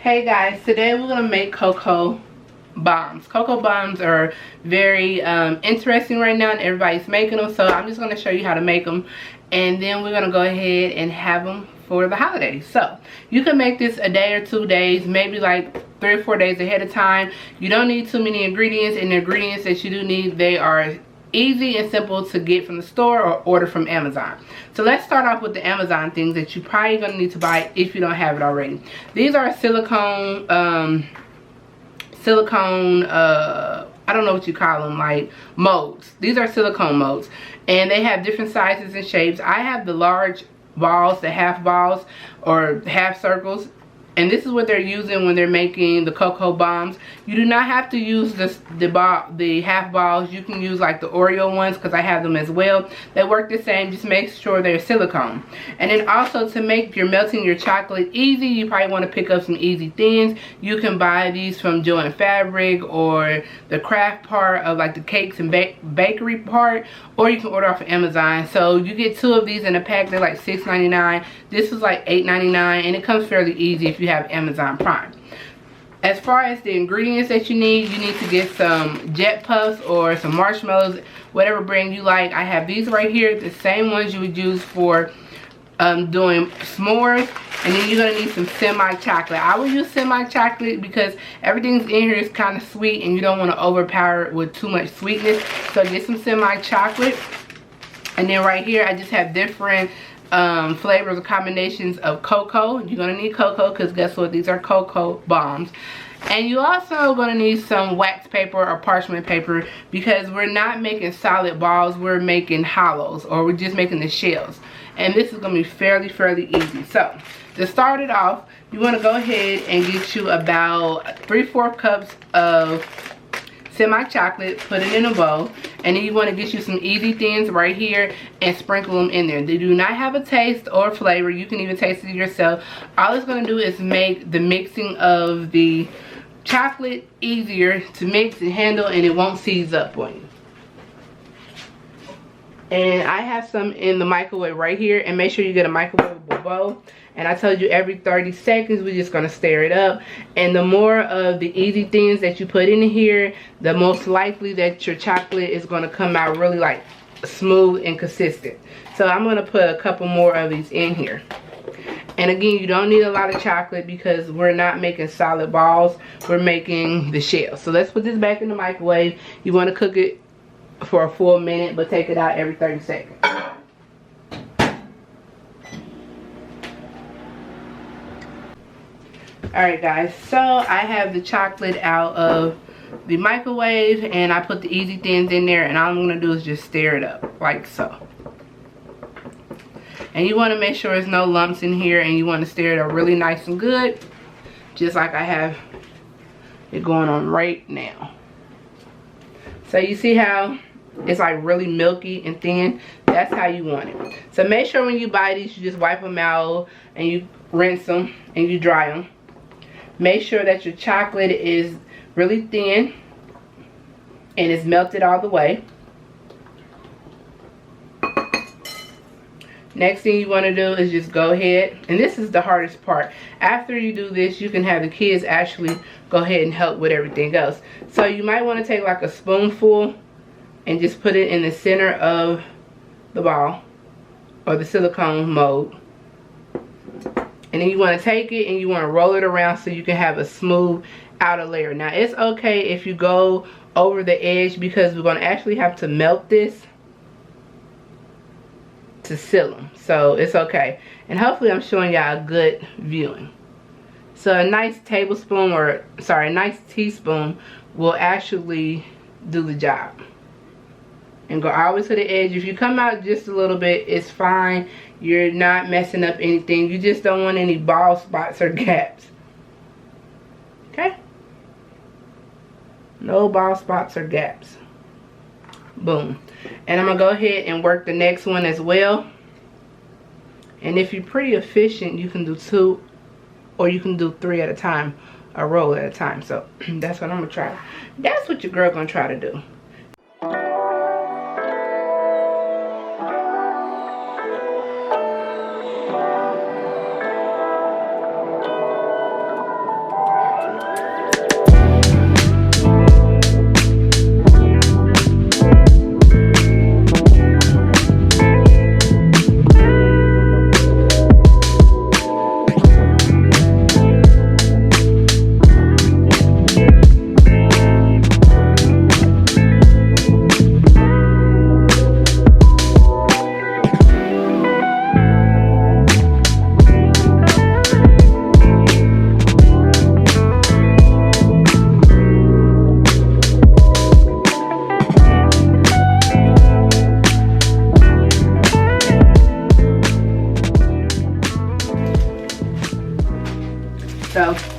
Hey guys, today we're gonna make cocoa bombs. Cocoa bombs are very interesting right now and everybody's making them, so I'm just gonna show you how to make them, and then we're gonna go ahead and have them for the holidays. So you can make this a day or 2 days, maybe like 3 or 4 days ahead of time. You don't need too many ingredients, and the ingredients that you do need, they are easy and simple to get from the store or order from Amazon. So let's start off with the Amazon things that you probably gonna need to buy if you don't have it already. These are silicone I don't know what you call them, like molds. These are silicone molds, and they have different sizes and shapes. I have the large balls, the half balls or half circles, and this is what they're using when they're making the cocoa bombs. You do not have to use the half balls. You can use like the Oreo ones, because I have them as well. They work the same, just make sure they're silicone. And then also, to make your melting your chocolate easy, you probably want to pick up some Easy Thins. You can buy these from Joe & Fabric or the craft part of like the cakes and bakery part, or you can order off of Amazon. So you get 2 of these in a pack. They're like $6.99. This is like $8.99, and it comes fairly easy if you have Amazon Prime. As far as the ingredients that you need to get some Jet Puffs or some Marshmallows, whatever brand you like. I have these right here, the same ones you would use for doing s'mores. And then you're gonna need some semi-chocolate. I would use semi-chocolate because everything's in here is kind of sweet, and you don't want to overpower it with too much sweetness. So get some semi-chocolate. And then right here, I just have different flavors or combinations of cocoa. You're gonna need cocoa because guess what, these are cocoa bombs. And you also gonna need some wax paper or parchment paper, because we're not making solid balls, we're making hollows, or we're just making the shells. And this is gonna be fairly easy. So to start it off, you want to go ahead and get you about 3/4 cups of semi-chocolate, put it in a bowl, and then you want to get you some Easy Thins right here and sprinkle them in there. They do not have a taste or flavor. You can even taste it yourself. All it's going to do is make the mixing of the chocolate easier to mix and handle, and it won't seize up on you. And I have some in the microwave right here, and make sure you get a microwavable bowl. And I told you every 30 seconds we're just gonna stir it up. And the more of the Easy Thins that you put in here, the most likely that your chocolate is gonna come out really like smooth and consistent. So I'm gonna put a couple more of these in here. And again, you don't need a lot of chocolate because we're not making solid balls, we're making the shell. So let's put this back in the microwave. You wanna cook it for a full minute, but take it out every 30 seconds. Alright guys, so I have the chocolate out of the microwave, and I put the Easy Thins in there, and all I'm going to do is just stir it up like so. And you want to make sure there's no lumps in here, and you want to stir it up really nice and good, just like I have it going on right now. So you see how it's like really milky and thin? That's how you want it. So make sure when you buy these, you just wipe them out and you rinse them and you dry them. Make sure that your chocolate is really thin and it's melted all the way. Next thing you want to do is just go ahead, and this is the hardest part. After you do this, you can have the kids actually go ahead and help with everything else. So you might want to take like a spoonful and just put it in the center of the ball or the silicone mold. And then you want to take it and you want to roll it around so you can have a smooth outer layer. Now it's okay if you go over the edge, because we're going to actually have to melt this to seal them. So it's okay. And hopefully I'm showing y'all a good viewing. So a nice tablespoon, or sorry, a nice teaspoon will actually do the job. And go always to the edge. If you come out just a little bit, it's fine. You're not messing up anything. You just don't want any bald spots or gaps. Okay? No bald spots or gaps. Boom. And I'm going to go ahead and work the next one as well. And if you're pretty efficient, you can do 2 or you can do 3 at a time. A roll at a time. So that's what I'm going to try. That's what your girl going to try to do.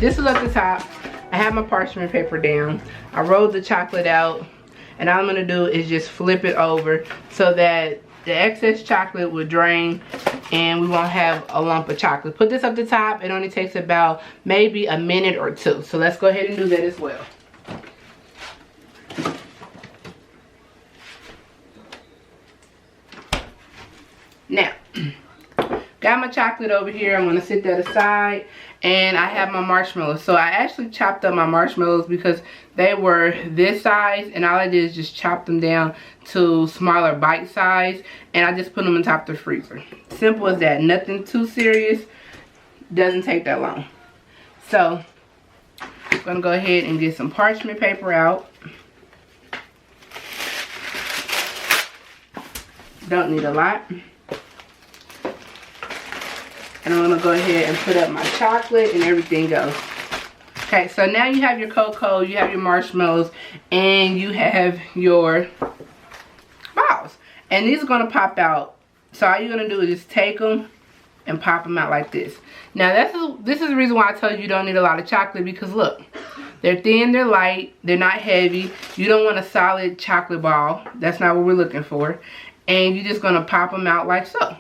this is at the top. I have my parchment paper down. I rolled the chocolate out, and all I'm gonna do is just flip it over so that the excess chocolate will drain and we won't have a lump of chocolate. Put this up the top. It only takes about maybe a minute or two. So let's go ahead and do that as well. Now, got my chocolate over here. I'm gonna set that aside, and I have my marshmallows. So I actually chopped up my marshmallows because they were this size, and all I did is just chop them down to smaller bite size, and I just put them on top of the freezer. Simple as that. Nothing too serious. Doesn't take that long. So I'm gonna go ahead and get some parchment paper out. Don't need a lot. And I'm gonna go ahead and put up my chocolate and everything goes. Okay, so now you have your cocoa, you have your marshmallows, and you have your balls. And these are gonna pop out. So all you're gonna do is just take them and pop them out like this. Now this is the reason why I tell you don't need a lot of chocolate, because look, they're thin, they're light, they're not heavy. You don't want a solid chocolate ball. That's not what we're looking for. And you're just gonna pop them out like so.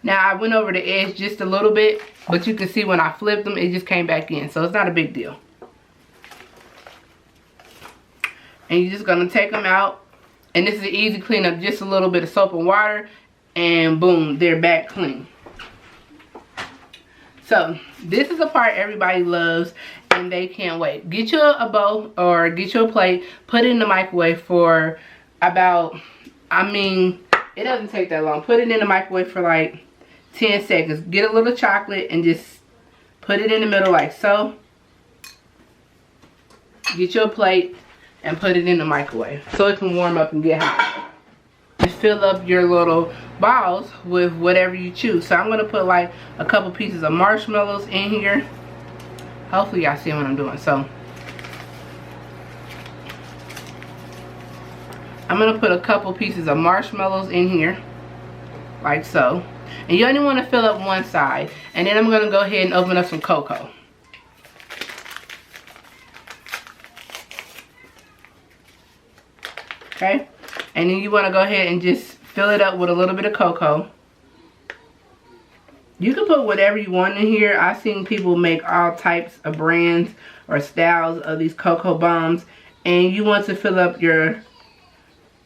Now I went over the edge just a little bit, but you can see when I flipped them, it just came back in. So it's not a big deal. And you're just gonna take them out. And this is an easy cleanup, just a little bit of soap and water, and boom, they're back clean. So this is a part everybody loves and they can't wait. Get you a bowl or get you a plate, put it in the microwave for about, it doesn't take that long. Put it in the microwave for like 10 seconds. Get a little chocolate and just put it in the middle like so. Get you a plate and put it in the microwave so it can warm up and get hot. Just fill up your little balls with whatever you choose. So I'm going to put like a couple pieces of marshmallows in here. Hopefully y'all see what I'm doing. So I'm going to put a couple pieces of marshmallows in here like so. And you only want to fill up one side. And then I'm going to go ahead and open up some cocoa. Okay? And then you want to go ahead and just fill it up with a little bit of cocoa. You can put whatever you want in here. I've seen people make all types of brands or styles of these cocoa bombs. And you want to fill up your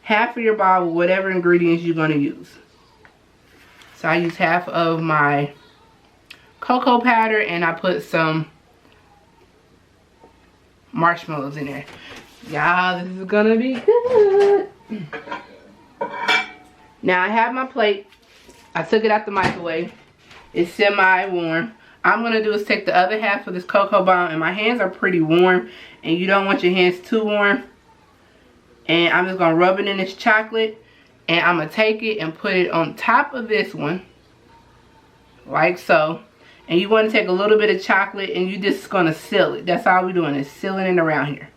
half of your bowl with whatever ingredients you're going to use. So I use half of my cocoa powder and I put some marshmallows in there. Y'all, this is gonna be good. Now I have my plate. I took it out the microwave. It's semi-warm. I'm gonna do is take the other half of this cocoa bomb, and my hands are pretty warm and you don't want your hands too warm. And I'm just gonna rub it in this chocolate, and I'm gonna take it and put it on top of this one like so. And you want to take a little bit of chocolate and you just gonna seal it. That's all we're doing, is sealing it around here.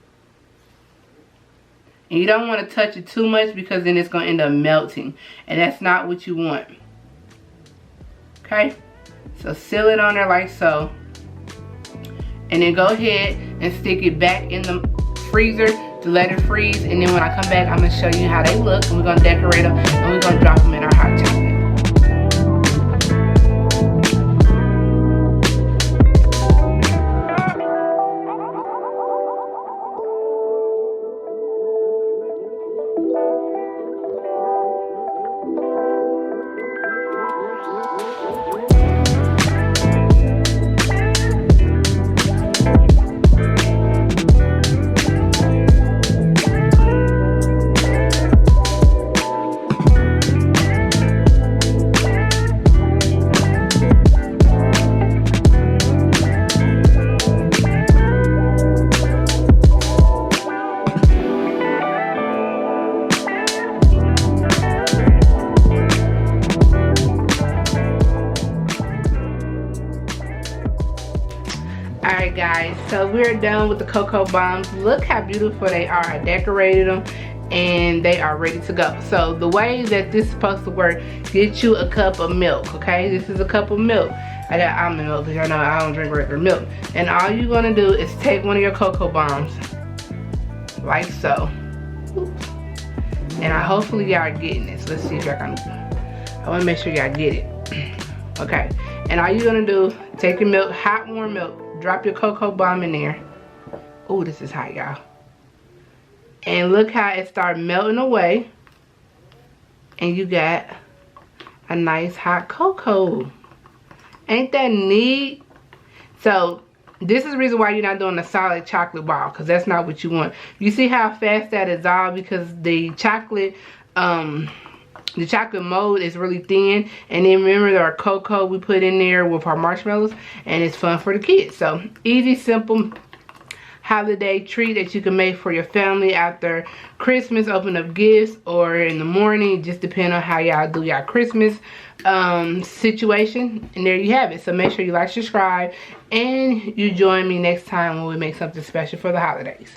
And you don't want to touch it too much because then it's going to end up melting. And that's not what you want. Okay? So seal it on there like so. And then go ahead and stick it back in the freezer to let it freeze. And then when I come back, I'm going to show you how they look. And we're going to decorate them. And we're going to drop them in our hot chocolate. Alright guys, so we're done with the cocoa bombs. Look how beautiful they are. I decorated them and they are ready to go. So the way that this is supposed to work, get you a cup of milk, okay? This is a cup of milk. I got almond milk because y'all know I don't drink regular milk. And all you're gonna do is take one of your cocoa bombs, like so. And hopefully y'all are getting this. Let's see if y'all can. I wanna make sure y'all get it. Okay, and all you're gonna do, take your milk, hot warm milk, drop your cocoa bomb in there. Oh, this is hot, y'all. And look how it started melting away. And you got a nice hot cocoa. Ain't that neat? So this is the reason why you're not doing a solid chocolate ball, because that's not what you want. You see how fast that dissolves, because the chocolate mold is really thin. And then remember our cocoa we put in there with our marshmallows, and it's fun for the kids. So easy, simple holiday treat that you can make for your family after Christmas, open up gifts, or in the morning, just depending on how y'all do y'all Christmas situation. And there you have it. So make sure you like, subscribe, and you join me next time when we make something special for the holidays.